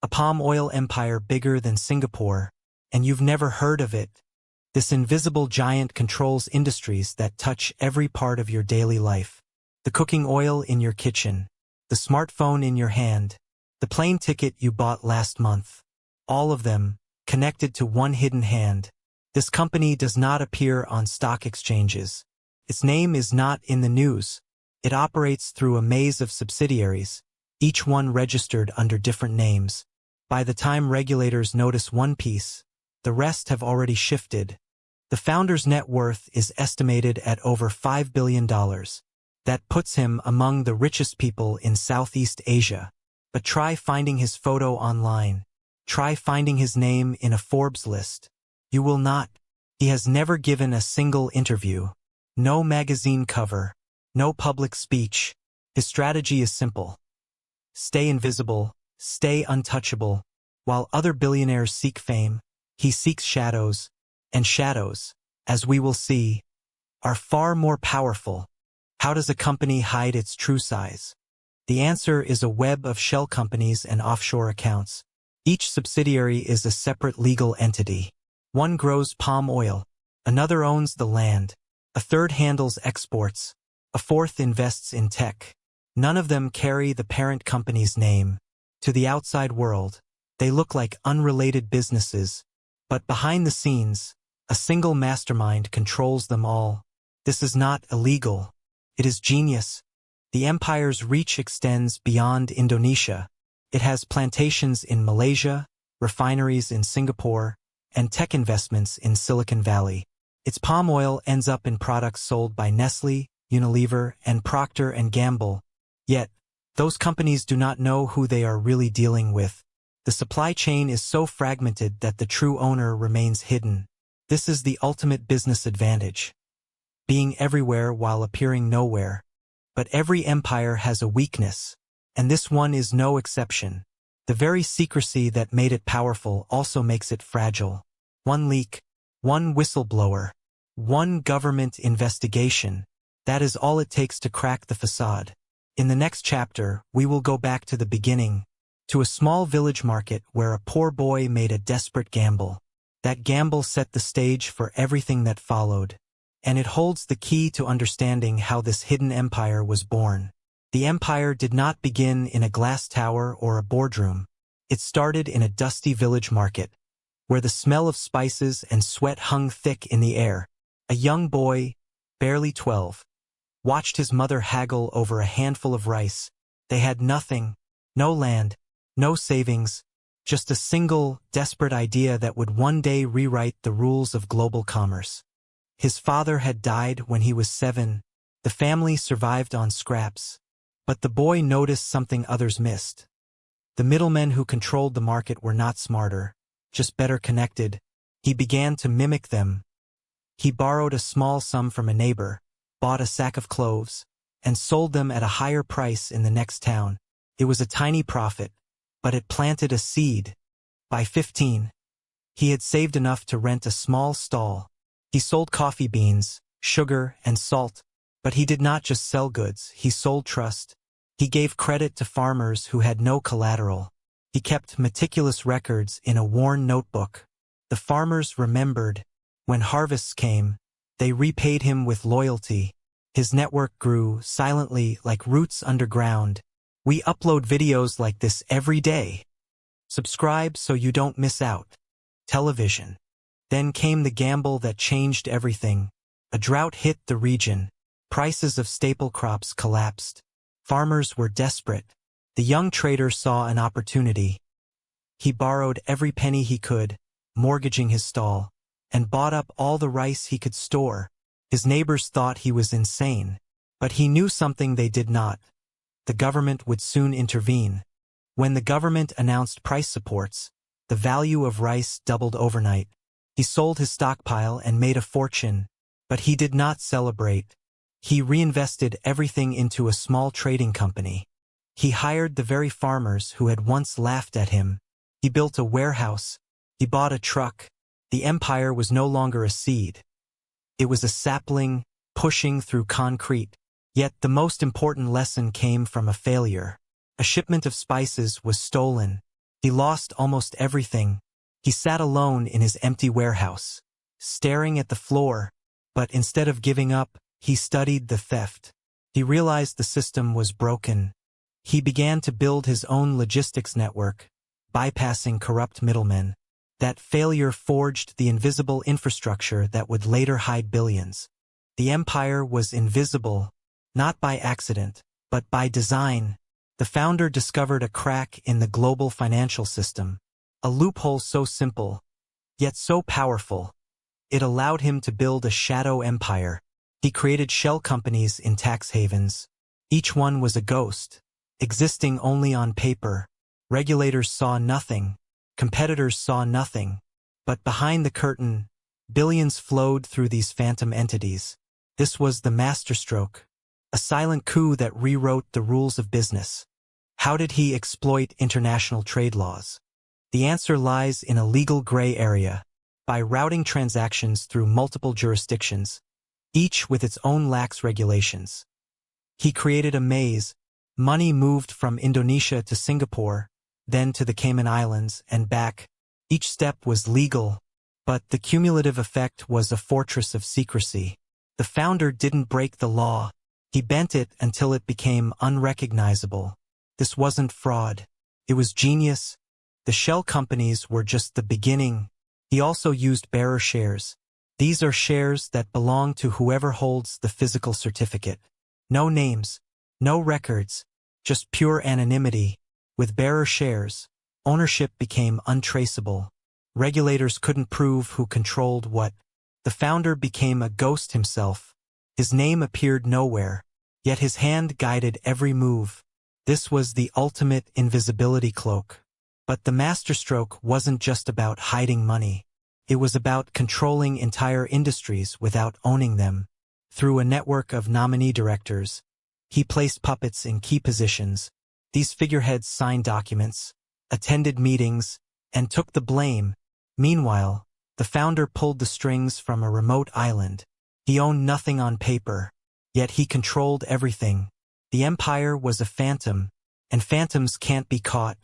A palm oil empire bigger than Singapore, and you've never heard of it. This invisible giant controls industries that touch every part of your daily life. The cooking oil in your kitchen, the smartphone in your hand, the plane ticket you bought last month. All of them, connected to one hidden hand. This company does not appear on stock exchanges. Its name is not in the news. It operates through a maze of subsidiaries, each one registered under different names. By the time regulators notice one piece, the rest have already shifted. The founder's net worth is estimated at over $5 billion. That puts him among the richest people in Southeast Asia. But try finding his photo online. Try finding his name in a Forbes list. You will not. He has never given a single interview. No magazine cover. No public speech. His strategy is simple. Stay invisible, stay untouchable. While other billionaires seek fame, he seeks shadows, and shadows, as we will see, are far more powerful. How does a company hide its true size? The answer is a web of shell companies and offshore accounts. Each subsidiary is a separate legal entity. One grows palm oil, another owns the land, a third handles exports, a fourth invests in tech. None of them carry the parent company's name. To the outside world, they look like unrelated businesses, but behind the scenes, a single mastermind controls them all. This is not illegal. It is genius. The empire's reach extends beyond Indonesia. It has plantations in Malaysia, refineries in Singapore, and tech investments in Silicon Valley. Its palm oil ends up in products sold by Nestle, Unilever, and Procter & Gamble. Yet, those companies do not know who they are really dealing with. The supply chain is so fragmented that the true owner remains hidden. This is the ultimate business advantage. Being everywhere while appearing nowhere. But every empire has a weakness, and this one is no exception. The very secrecy that made it powerful also makes it fragile. One leak, one whistleblower, one government investigation. That is all it takes to crack the facade. In the next chapter, we will go back to the beginning, to a small village market where a poor boy made a desperate gamble. That gamble set the stage for everything that followed, and it holds the key to understanding how this hidden empire was born. The empire did not begin in a glass tower or a boardroom. It started in a dusty village market, where the smell of spices and sweat hung thick in the air. A young boy, barely 12, watched his mother haggle over a handful of rice. They had nothing, no land, no savings, just a single, desperate idea that would one day rewrite the rules of global commerce. His father had died when he was 7. The family survived on scraps. But the boy noticed something others missed. The middlemen who controlled the market were not smarter, just better connected. He began to mimic them. He borrowed a small sum from a neighbor, bought a sack of cloves, and sold them at a higher price in the next town. It was a tiny profit, but it planted a seed. By 15, he had saved enough to rent a small stall. He sold coffee beans, sugar, and salt. But he did not just sell goods, he sold trust. He gave credit to farmers who had no collateral. He kept meticulous records in a worn notebook. The farmers remembered. When harvests came, they repaid him with loyalty. His network grew silently like roots underground. We upload videos like this every day. Subscribe so you don't miss out. Television. Then came the gamble that changed everything. A drought hit the region. Prices of staple crops collapsed. Farmers were desperate. The young trader saw an opportunity. He borrowed every penny he could, mortgaging his stall, and bought up all the rice he could store. His neighbors thought he was insane, but he knew something they did not. The government would soon intervene. When the government announced price supports, the value of rice doubled overnight. He sold his stockpile and made a fortune, but he did not celebrate. He reinvested everything into a small trading company. He hired the very farmers who had once laughed at him. He built a warehouse. He bought a truck. The empire was no longer a seed. It was a sapling pushing through concrete. Yet the most important lesson came from a failure. A shipment of spices was stolen. He lost almost everything. He sat alone in his empty warehouse, staring at the floor, but instead of giving up, he studied the theft. He realized the system was broken. He began to build his own logistics network, bypassing corrupt middlemen. That failure forged the invisible infrastructure that would later hide billions. The empire was invisible, not by accident, but by design. The founder discovered a crack in the global financial system, a loophole so simple, yet so powerful. It allowed him to build a shadow empire. He created shell companies in tax havens. Each one was a ghost, existing only on paper. Regulators saw nothing. Competitors saw nothing. But behind the curtain, billions flowed through these phantom entities. This was the masterstroke, a silent coup that rewrote the rules of business. How did he exploit international trade laws? The answer lies in a legal gray area, by routing transactions through multiple jurisdictions, each with its own lax regulations. He created a maze. Money moved from Indonesia to Singapore, then to the Cayman Islands and back. Each step was legal, but the cumulative effect was a fortress of secrecy. The founder didn't break the law. He bent it until it became unrecognizable. This wasn't fraud. It was genius. The shell companies were just the beginning. He also used bearer shares. These are shares that belong to whoever holds the physical certificate. No names, no records, just pure anonymity. With bearer shares, ownership became untraceable. Regulators couldn't prove who controlled what. The founder became a ghost himself. His name appeared nowhere, yet his hand guided every move. This was the ultimate invisibility cloak. But the masterstroke wasn't just about hiding money. It was about controlling entire industries without owning them. Through a network of nominee directors, he placed puppets in key positions. These figureheads signed documents, attended meetings, and took the blame. Meanwhile, the founder pulled the strings from a remote island. He owned nothing on paper, yet he controlled everything. The empire was a phantom, and phantoms can't be caught.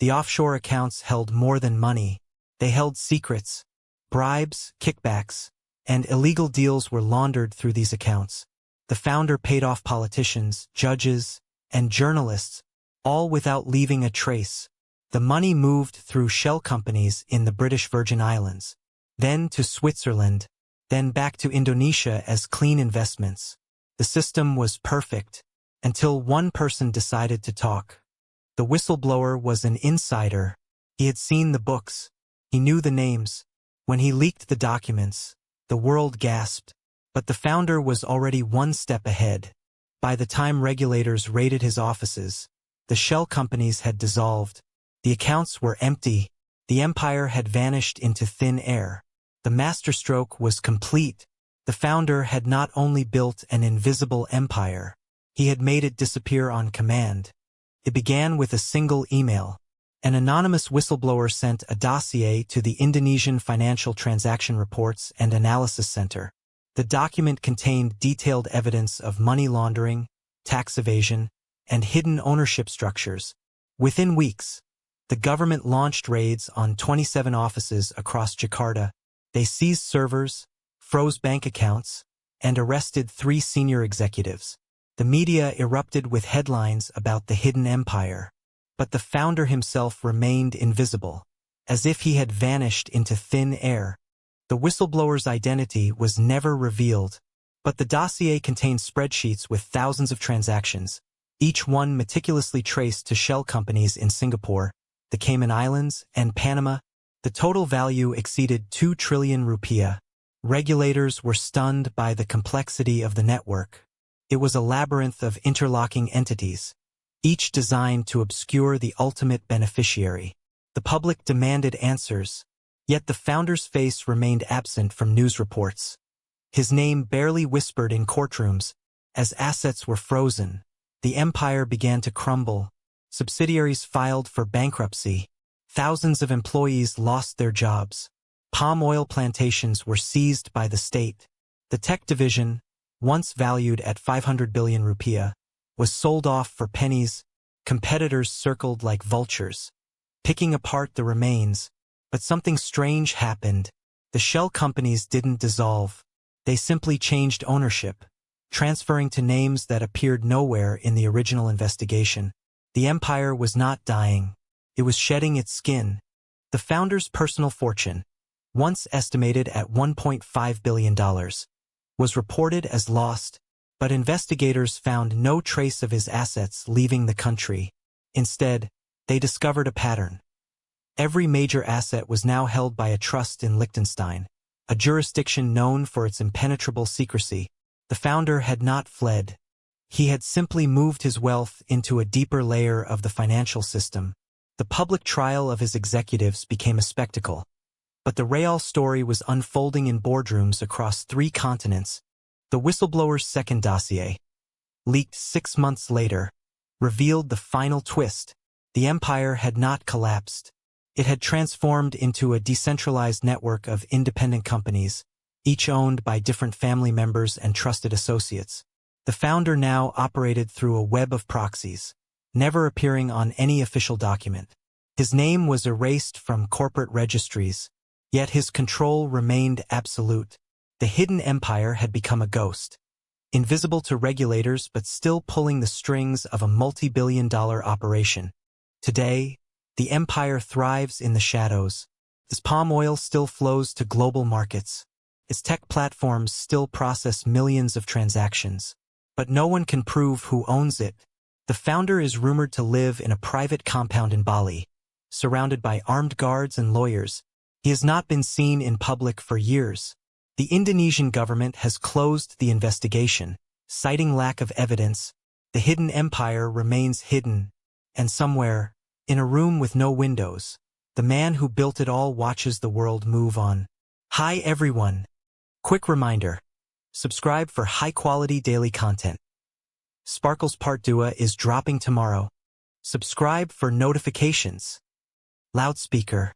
The offshore accounts held more than money. They held secrets, bribes, kickbacks, and illegal deals were laundered through these accounts. The founder paid off politicians, judges, and journalists, all without leaving a trace. The money moved through shell companies in the British Virgin Islands, then to Switzerland, then back to Indonesia as clean investments. The system was perfect, until one person decided to talk. The whistleblower was an insider. He had seen the books. He knew the names. When he leaked the documents, the world gasped. But the founder was already one step ahead. By the time regulators raided his offices, the shell companies had dissolved. The accounts were empty. The empire had vanished into thin air. The masterstroke was complete. The founder had not only built an invisible empire, he had made it disappear on command. It began with a single email. An anonymous whistleblower sent a dossier to the Indonesian Financial Transaction Reports and Analysis Center. The document contained detailed evidence of money laundering, tax evasion, and hidden ownership structures. Within weeks, the government launched raids on 27 offices across Jakarta. They seized servers, froze bank accounts, and arrested 3 senior executives. The media erupted with headlines about the hidden empire. But the founder himself remained invisible, as if he had vanished into thin air. The whistleblower's identity was never revealed, but the dossier contained spreadsheets with thousands of transactions, each one meticulously traced to shell companies in Singapore, the Cayman Islands, and Panama. The total value exceeded 2 trillion rupiah. Regulators were stunned by the complexity of the network. It was a labyrinth of interlocking entities, each designed to obscure the ultimate beneficiary. The public demanded answers, yet the founder's face remained absent from news reports. His name barely whispered in courtrooms. As assets were frozen, the empire began to crumble. Subsidiaries filed for bankruptcy. Thousands of employees lost their jobs. Palm oil plantations were seized by the state. The tech division, once valued at 500 billion rupiah, was sold off for pennies. Competitors circled like vultures. picking apart the remains. But something strange happened. The shell companies didn't dissolve. They simply changed ownership, transferring to names that appeared nowhere in the original investigation. The empire was not dying. It was shedding its skin. The founder's personal fortune, once estimated at $1.5 billion, was reported as lost, but investigators found no trace of his assets leaving the country. Instead, they discovered a pattern. Every major asset was now held by a trust in Liechtenstein, a jurisdiction known for its impenetrable secrecy. The founder had not fled. He had simply moved his wealth into a deeper layer of the financial system. The public trial of his executives became a spectacle. But the real story was unfolding in boardrooms across 3 continents. The whistleblower's second dossier, leaked 6 months later, revealed the final twist. The empire had not collapsed. It had transformed into a decentralized network of independent companies, each owned by different family members and trusted associates. The founder now operated through a web of proxies, never appearing on any official document. His name was erased from corporate registries, yet his control remained absolute. The hidden empire had become a ghost, invisible to regulators but still pulling the strings of a multi-billion-dollar operation. Today, the empire thrives in the shadows. Its palm oil still flows to global markets. Its tech platforms still process millions of transactions. But no one can prove who owns it. The founder is rumored to live in a private compound in Bali, surrounded by armed guards and lawyers. He has not been seen in public for years. The Indonesian government has closed the investigation, citing lack of evidence. The hidden empire remains hidden, and somewhere, in a room with no windows, the man who built it all watches the world move on. Hi everyone! Quick reminder. Subscribe for high-quality daily content. Sparkle's Part 2 is dropping tomorrow. Subscribe for notifications. Loudspeaker.